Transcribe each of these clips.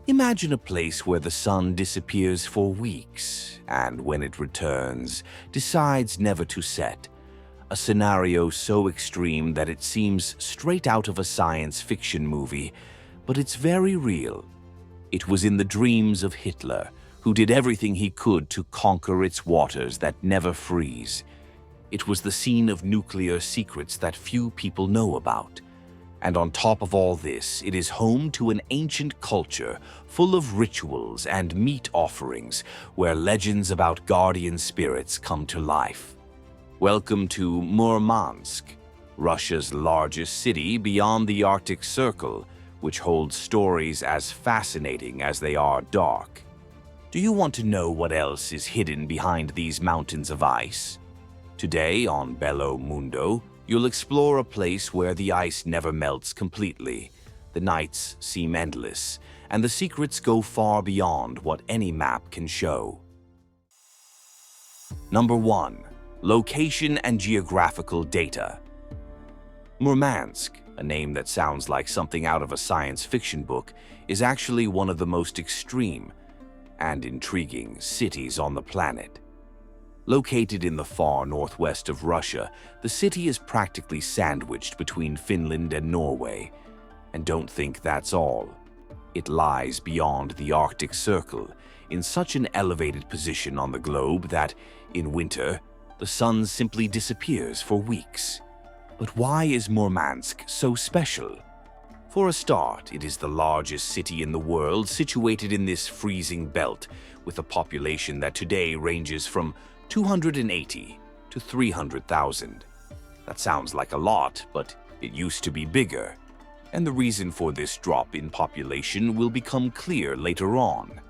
Imagine a place where the sun disappears for weeks and when it returns, decides never to set. A scenario so extreme that it seems straight out of a science fiction movie, but it's very real. It was in the dreams of Hitler, who did everything he could to conquer its waters that never freeze. It was the scene of nuclear secrets that few people know about. And on top of all this, it is home to an ancient culture full of rituals and meat offerings where legends about guardian spirits come to life. Welcome to Murmansk, Russia's largest city beyond the Arctic Circle, which holds stories as fascinating as they are dark. Do you want to know what else is hidden behind these mountains of ice? Today on Bello Mundo, you'll explore a place where the ice never melts completely, the nights seem endless, and the secrets go far beyond what any map can show. Number 1. Location and geographical data. Murmansk, a name that sounds like something out of a science fiction book, is actually one of the most extreme and intriguing cities on the planet. Located in the far northwest of Russia, the city is practically sandwiched between Finland and Norway. And don't think that's all. It lies beyond the Arctic Circle, in such an elevated position on the globe that, in winter, the sun simply disappears for weeks. But why is Murmansk so special? For a start, it is the largest city in the world situated in this freezing belt, with a population that today ranges from 280 to 300,000. That sounds like a lot, but it used to be bigger. And the reason for this drop in population will become clear later on.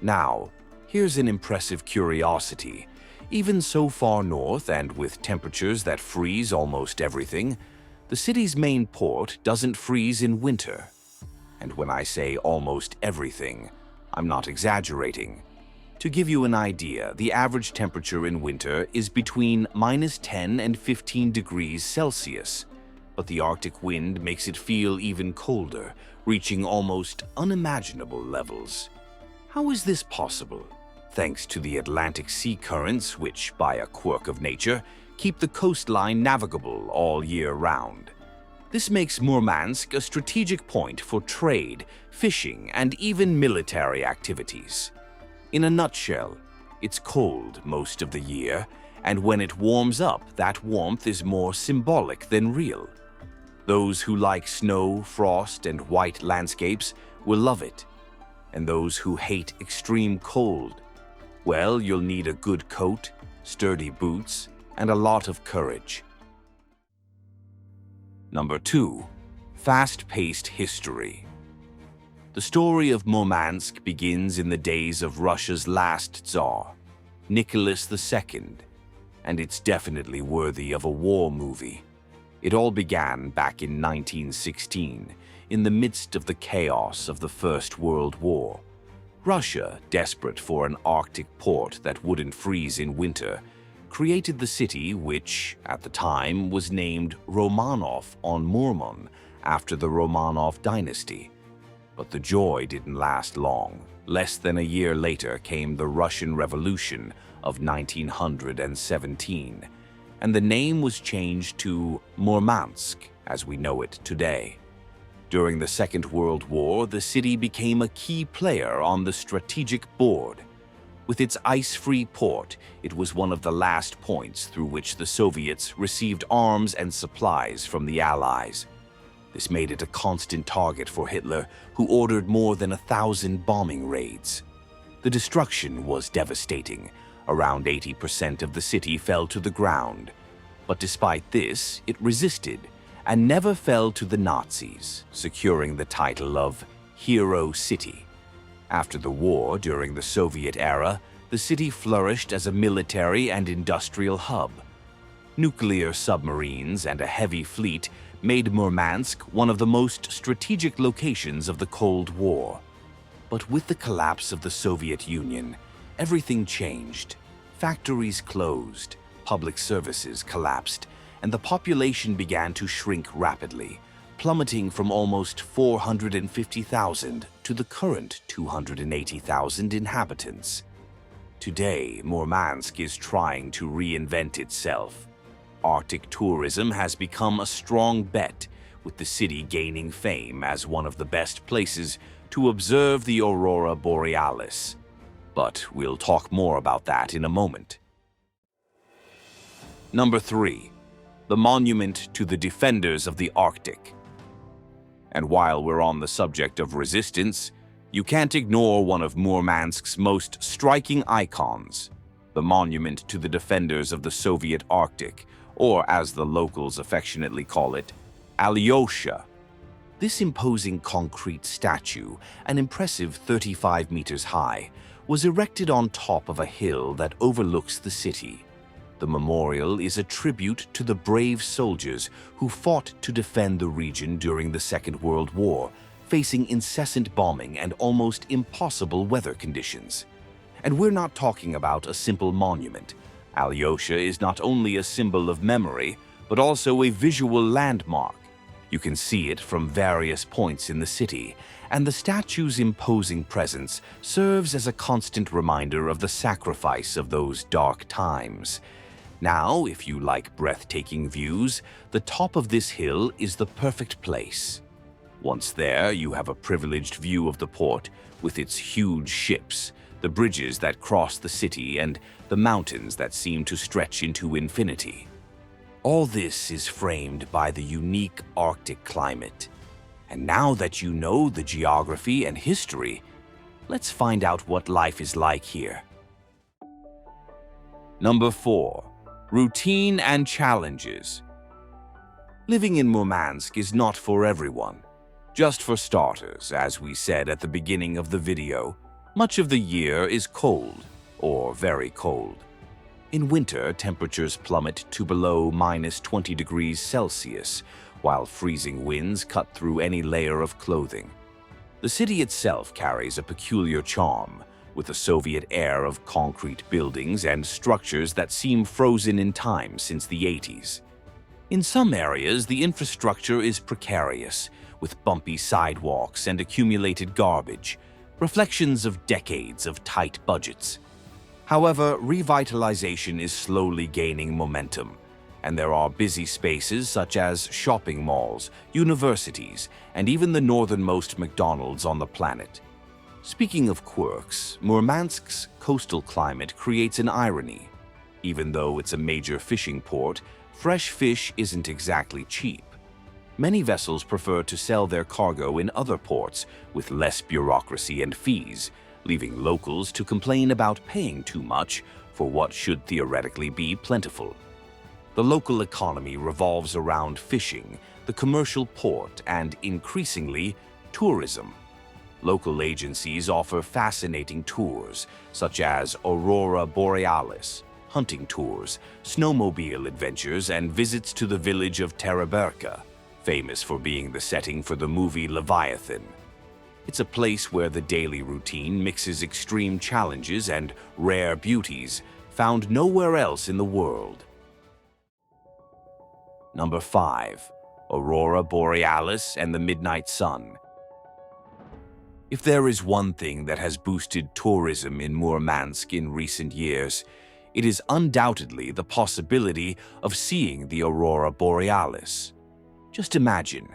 Now, here's an impressive curiosity. Even so far north and with temperatures that freeze almost everything, the city's main port doesn't freeze in winter. And when I say almost everything, I'm not exaggerating. To give you an idea, the average temperature in winter is between -10 and 15 degrees Celsius, but the Arctic wind makes it feel even colder, reaching almost unimaginable levels. How is this possible? Thanks to the Atlantic Sea currents, which, by a quirk of nature, keep the coastline navigable all year round. This makes Murmansk a strategic point for trade, fishing, and even military activities. In a nutshell, it's cold most of the year, and when it warms up, that warmth is more symbolic than real. Those who like snow, frost, and white landscapes will love it, and those who hate extreme cold, well, you'll need a good coat, sturdy boots, and a lot of courage. Number 2. Fast-paced history. The story of Murmansk begins in the days of Russia's last Tsar, Nicholas II, and it's definitely worthy of a war movie. It all began back in 1916, in the midst of the chaos of the First World War. Russia, desperate for an Arctic port that wouldn't freeze in winter, created the city which, at the time, was named Romanov on Murman after the Romanov dynasty. But the joy didn't last long. Less than a year later came the Russian Revolution of 1917, and the name was changed to Murmansk as we know it today. During the Second World War, the city became a key player on the strategic board. With its ice-free port, it was one of the last points through which the Soviets received arms and supplies from the Allies. This made it a constant target for Hitler, who ordered more than 1,000 bombing raids. The destruction was devastating. Around 80% of the city fell to the ground. But despite this, it resisted and never fell to the Nazis, securing the title of Hero City. After the war, during the Soviet era, the city flourished as a military and industrial hub. Nuclear submarines and a heavy fleet made Murmansk one of the most strategic locations of the Cold War. But with the collapse of the Soviet Union, everything changed. Factories closed, public services collapsed, and the population began to shrink rapidly, plummeting from almost 450,000 to to the current 280,000 inhabitants. Today, Murmansk is trying to reinvent itself. Arctic tourism has become a strong bet, with the city gaining fame as one of the best places to observe the aurora borealis. But we'll talk more about that in a moment. Number 3. The Monument to the Defenders of the Arctic. And while we're on the subject of resistance, you can't ignore one of Murmansk's most striking icons, the Monument to the Defenders of the Soviet Arctic, or as the locals affectionately call it, Alyosha. This imposing concrete statue, an impressive 35 meters high, was erected on top of a hill that overlooks the city. The memorial is a tribute to the brave soldiers who fought to defend the region during the Second World War, facing incessant bombing and almost impossible weather conditions. And we're not talking about a simple monument. Alyosha is not only a symbol of memory, but also a visual landmark. You can see it from various points in the city, and the statue's imposing presence serves as a constant reminder of the sacrifice of those dark times. Now, if you like breathtaking views, the top of this hill is the perfect place. Once there, you have a privileged view of the port with its huge ships, the bridges that cross the city, and the mountains that seem to stretch into infinity. All this is framed by the unique Arctic climate. And now that you know the geography and history, let's find out what life is like here. Number 4. Routine and challenges. Living in Murmansk is not for everyone. Just for starters, as we said at the beginning of the video, much of the year is cold, or very cold. In winter, temperatures plummet to below -20 degrees Celsius, while freezing winds cut through any layer of clothing. The city itself carries a peculiar charm, with a Soviet air of concrete buildings and structures that seem frozen in time since the 80s. In some areas, the infrastructure is precarious, with bumpy sidewalks and accumulated garbage, reflections of decades of tight budgets. However, revitalization is slowly gaining momentum, and there are busy spaces such as shopping malls, universities, and even the northernmost McDonald's on the planet. Speaking of quirks, Murmansk's coastal climate creates an irony. Even though it's a major fishing port, fresh fish isn't exactly cheap. Many vessels prefer to sell their cargo in other ports with less bureaucracy and fees, leaving locals to complain about paying too much for what should theoretically be plentiful. The local economy revolves around fishing, the commercial port, and increasingly, tourism. Local agencies offer fascinating tours, such as Aurora Borealis, hunting tours, snowmobile adventures, and visits to the village of Tereberka, famous for being the setting for the movie Leviathan. It's a place where the daily routine mixes extreme challenges and rare beauties found nowhere else in the world. Number 5. Aurora Borealis and the Midnight Sun. If there is one thing that has boosted tourism in Murmansk in recent years, it is undoubtedly the possibility of seeing the Aurora Borealis. Just imagine,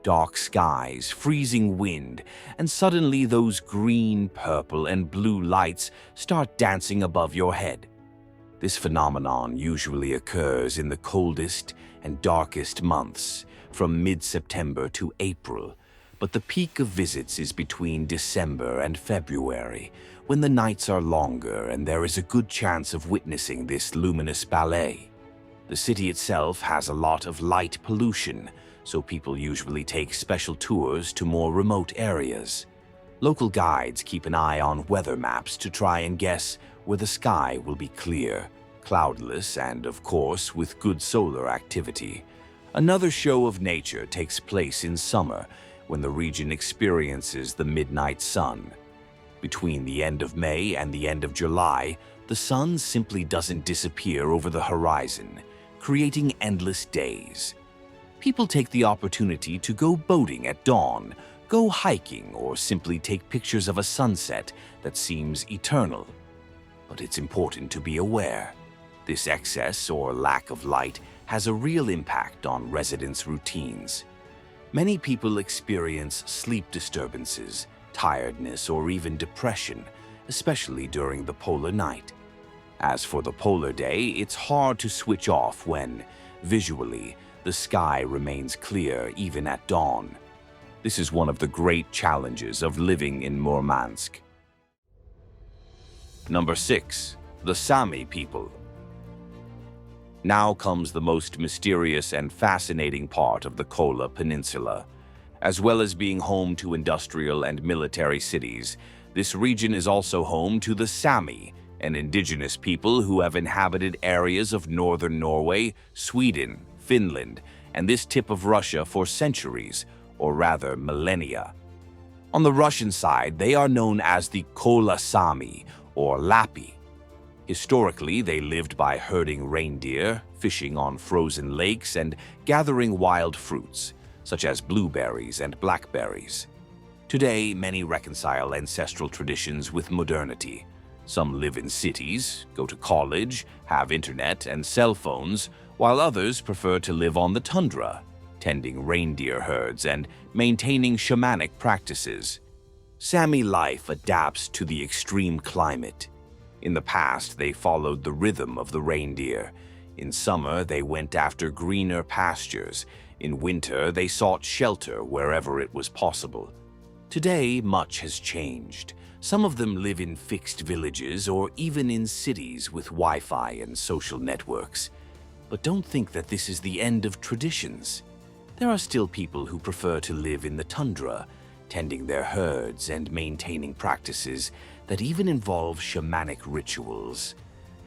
dark skies, freezing wind, and suddenly those green, purple, and blue lights start dancing above your head. This phenomenon usually occurs in the coldest and darkest months, from mid-September to April, but the peak of visits is between December and February, when the nights are longer and there is a good chance of witnessing this luminous ballet. The city itself has a lot of light pollution, so people usually take special tours to more remote areas. Local guides keep an eye on weather maps to try and guess where the sky will be clear, cloudless, and, of course, with good solar activity. Another show of nature takes place in summer, when the region experiences the midnight sun. Between the end of May and the end of July, the sun simply doesn't disappear over the horizon, creating endless days. People take the opportunity to go boating at dawn, Go hiking or simply take pictures of a sunset that seems eternal. But it's important to be aware. This excess or lack of light has a real impact on residents' routines. Many people experience sleep disturbances, tiredness, or even depression, especially during the polar night. As for the polar day, it's hard to switch off when, visually, the sky remains clear even at dawn. This is one of the great challenges of living in Murmansk. Number 6. The Sami people. Now comes the most mysterious and fascinating part of the Kola Peninsula. As well as being home to industrial and military cities, this region is also home to the Sami, an indigenous people who have inhabited areas of northern Norway, Sweden, Finland, and this tip of Russia for centuries, or rather millennia. On the Russian side, they are known as the Kola Sami, or Lappi. Historically, they lived by herding reindeer, fishing on frozen lakes, and gathering wild fruits, such as blueberries and blackberries. Today, many reconcile ancestral traditions with modernity. Some live in cities, go to college, have internet and cell phones, while others prefer to live on the tundra, tending reindeer herds and maintaining shamanic practices. Sami life adapts to the extreme climate. In the past, they followed the rhythm of the reindeer. In summer, they went after greener pastures. In winter, they sought shelter wherever it was possible. Today, much has changed. Some of them live in fixed villages or even in cities with Wi-Fi and social networks. But don't think that this is the end of traditions. There are still people who prefer to live in the tundra, tending their herds and maintaining practices that even involve shamanic rituals.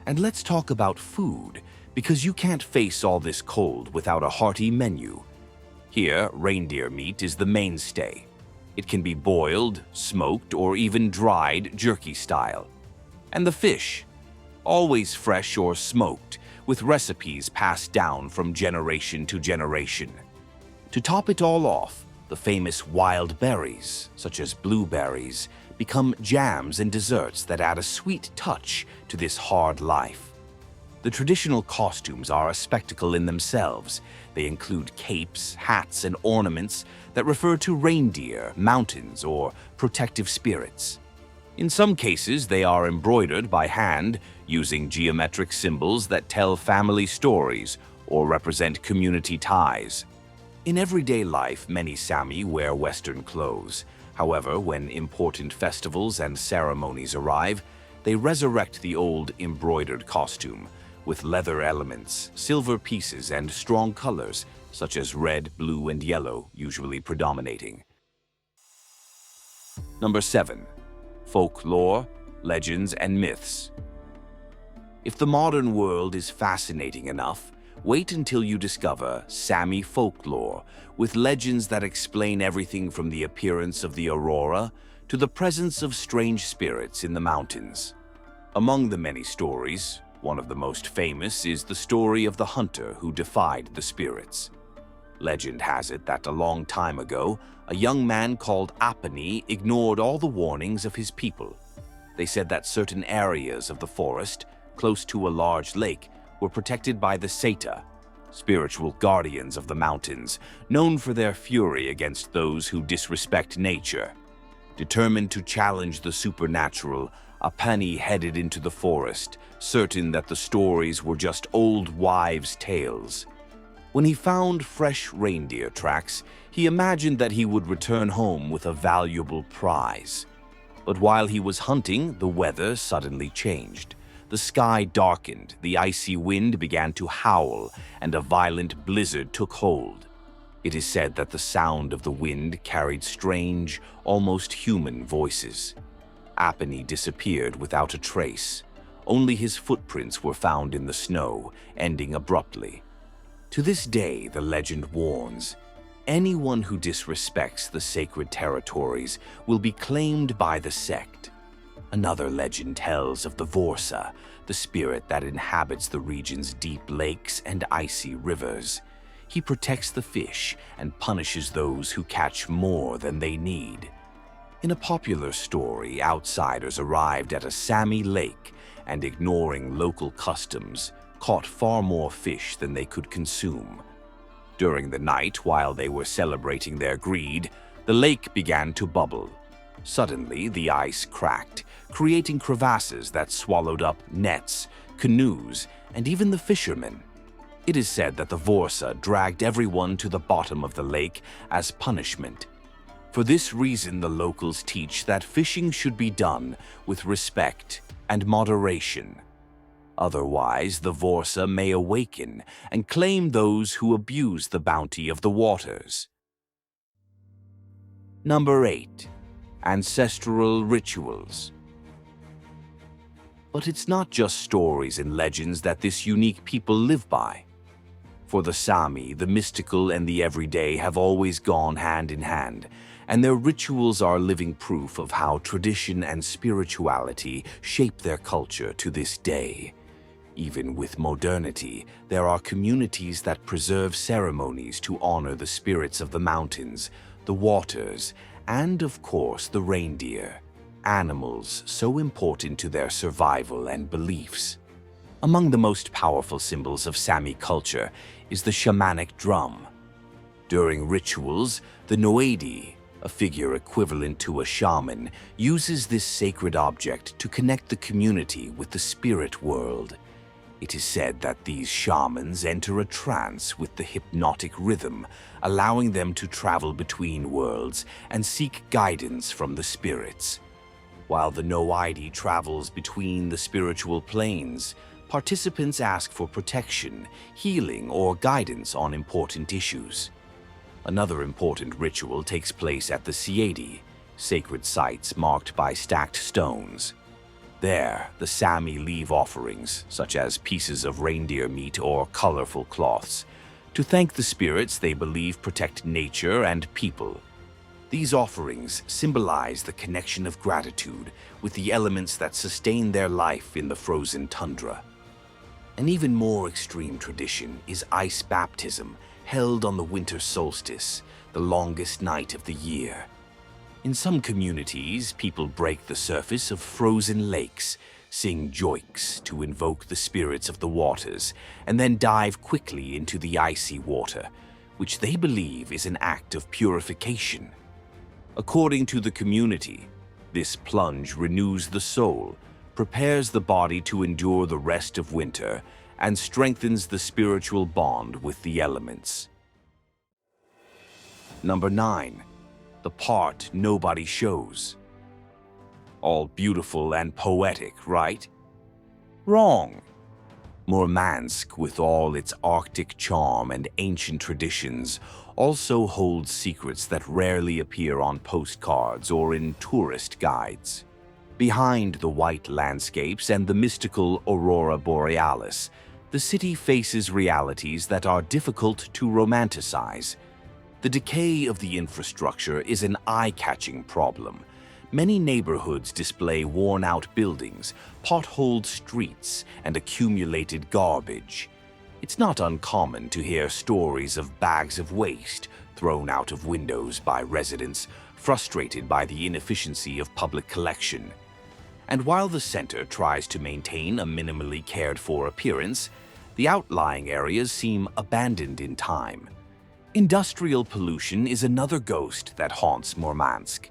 And let's talk about food, because you can't face all this cold without a hearty menu. Here, reindeer meat is the mainstay. It can be boiled, smoked, or even dried jerky style. And the fish, always fresh or smoked, with recipes passed down from generation to generation. To top it all off, the famous wild berries, such as blueberries, become jams and desserts that add a sweet touch to this hard life. The traditional costumes are a spectacle in themselves. They include capes, hats, and ornaments that refer to reindeer, mountains, or protective spirits. In some cases, they are embroidered by hand using geometric symbols that tell family stories or represent community ties. In everyday life, many Sami wear Western clothes. However, when important festivals and ceremonies arrive, they resurrect the old embroidered costume with leather elements, silver pieces, and strong colors such as red, blue, and yellow usually predominating. Number 7. Folklore, legends, and myths. If the modern world is fascinating enough, wait until you discover Sami folklore, with legends that explain everything from the appearance of the aurora to the presence of strange spirits in the mountains. Among the many stories, one of the most famous is the story of the hunter who defied the spirits. Legend has it that a long time ago, a young man called Apani ignored all the warnings of his people. They said that certain areas of the forest, close to a large lake, were protected by the Seta, spiritual guardians of the mountains, known for their fury against those who disrespect nature. Determined to challenge the supernatural, Apani headed into the forest, certain that the stories were just old wives' tales. When he found fresh reindeer tracks, he imagined that he would return home with a valuable prize. But while he was hunting, the weather suddenly changed. The sky darkened, the icy wind began to howl, and a violent blizzard took hold. It is said that the sound of the wind carried strange, almost human voices. Apani disappeared without a trace. Only his footprints were found in the snow, ending abruptly. To this day, the legend warns, anyone who disrespects the sacred territories will be claimed by the sect. Another legend tells of the Vorsa, the spirit that inhabits the region's deep lakes and icy rivers. he protects the fish and punishes those who catch more than they need. In a popular story, outsiders arrived at a Sami lake and, ignoring local customs, caught far more fish than they could consume. During the night, while they were celebrating their greed, the lake began to bubble. Suddenly, the ice cracked, creating crevasses that swallowed up nets, canoes, and even the fishermen. It is said that the Vorsa dragged everyone to the bottom of the lake as punishment. For this reason, the locals teach that fishing should be done with respect and moderation. Otherwise, the Vorsa may awaken and claim those who abuse the bounty of the waters. Number 8. Ancestral rituals. But it's not just stories and legends that this unique people live by. For the Sami, the mystical and the everyday have always gone hand in hand, and their rituals are living proof of how tradition and spirituality shape their culture to this day. Even with modernity, there are communities that preserve ceremonies to honor the spirits of the mountains, the waters, and of course the reindeer, animals so important to their survival and beliefs. Among the most powerful symbols of Sami culture is the shamanic drum. During rituals, the Noedi, a figure equivalent to a shaman, uses this sacred object to connect the community with the spirit world. It is said that these shamans enter a trance with the hypnotic rhythm, allowing them to travel between worlds and seek guidance from the spirits. While the Noedi travels between the spiritual planes, participants ask for protection, healing, or guidance on important issues. Another important ritual takes place at the Siedi, sacred sites marked by stacked stones. There, the Sami leave offerings, such as pieces of reindeer meat or colorful cloths, to thank the spirits they believe protect nature and people. These offerings symbolize the connection of gratitude with the elements that sustain their life in the frozen tundra. An even more extreme tradition is ice baptism, held on the winter solstice, the longest night of the year. In some communities, people break the surface of frozen lakes, sing joiks to invoke the spirits of the waters, and then dive quickly into the icy water, which they believe is an act of purification. According to the community, this plunge renews the soul, prepares the body to endure the rest of winter, and strengthens the spiritual bond with the elements. Number 9. The part nobody shows. All beautiful and poetic, right? Wrong. Murmansk, with all its Arctic charm and ancient traditions, also holds secrets that rarely appear on postcards or in tourist guides. Behind the white landscapes and the mystical aurora borealis, the city faces realities that are difficult to romanticize. The decay of the infrastructure is an eye-catching problem. Many neighborhoods display worn-out buildings, potholed streets, and accumulated garbage. It's not uncommon to hear stories of bags of waste thrown out of windows by residents frustrated by the inefficiency of public collection. And while the center tries to maintain a minimally cared-for appearance, the outlying areas seem abandoned in time. Industrial pollution is another ghost that haunts Murmansk.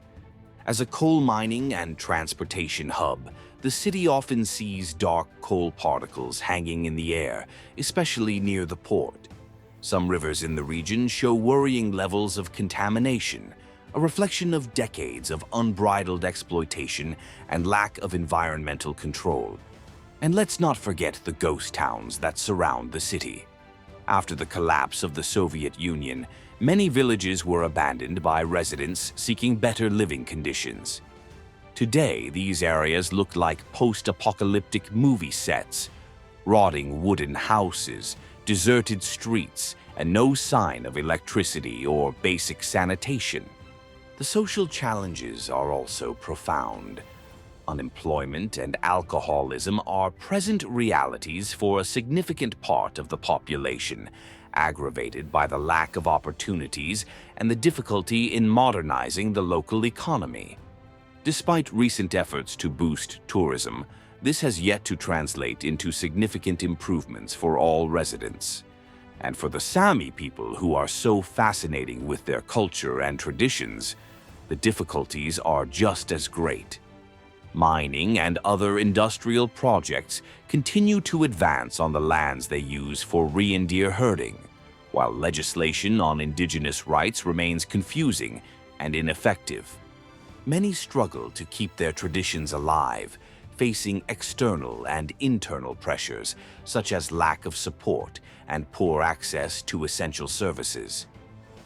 As a coal mining and transportation hub, the city often sees dark coal particles hanging in the air, especially near the port. Some rivers in the region show worrying levels of contamination, a reflection of decades of unbridled exploitation and lack of environmental control. And let's not forget the ghost towns that surround the city. After the collapse of the Soviet Union, many villages were abandoned by residents seeking better living conditions. Today, these areas look like post-apocalyptic movie sets: rotting wooden houses, deserted streets, and no sign of electricity or basic sanitation. The social challenges are also profound. Unemployment and alcoholism are present realities for a significant part of the population, aggravated by the lack of opportunities and the difficulty in modernizing the local economy. Despite recent efforts to boost tourism, this has yet to translate into significant improvements for all residents. And for the Sami people, who are so fascinating with their culture and traditions, the difficulties are just as great. Mining and other industrial projects continue to advance on the lands they use for reindeer herding, while legislation on indigenous rights remains confusing and ineffective. Many struggle to keep their traditions alive, facing external and internal pressures such as lack of support and poor access to essential services.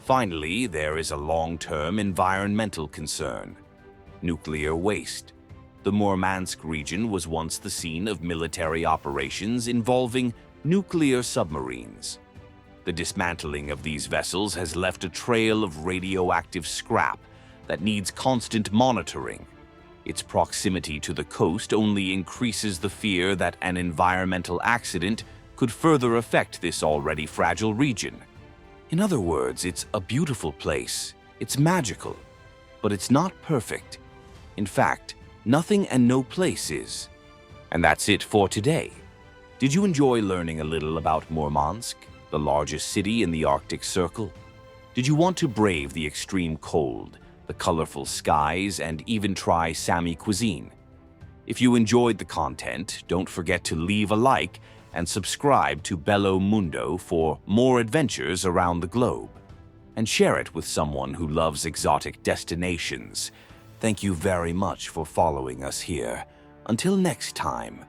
Finally, there is a long-term environmental concern: nuclear waste. The Murmansk region was once the scene of military operations involving nuclear submarines. The dismantling of these vessels has left a trail of radioactive scrap that needs constant monitoring. Its proximity to the coast only increases the fear that an environmental accident could further affect this already fragile region. In other words, it's a beautiful place, it's magical, but it's not perfect. In fact, nothing and no place is. And that's it for today. Did you enjoy learning a little about Murmansk, the largest city in the Arctic Circle? Did you want to brave the extreme cold, the colorful skies, and even try Sami cuisine? If you enjoyed the content, don't forget to leave a like and subscribe to Bello Mundo for more adventures around the globe. And share it with someone who loves exotic destinations. Thank you very much for following us here. Until next time.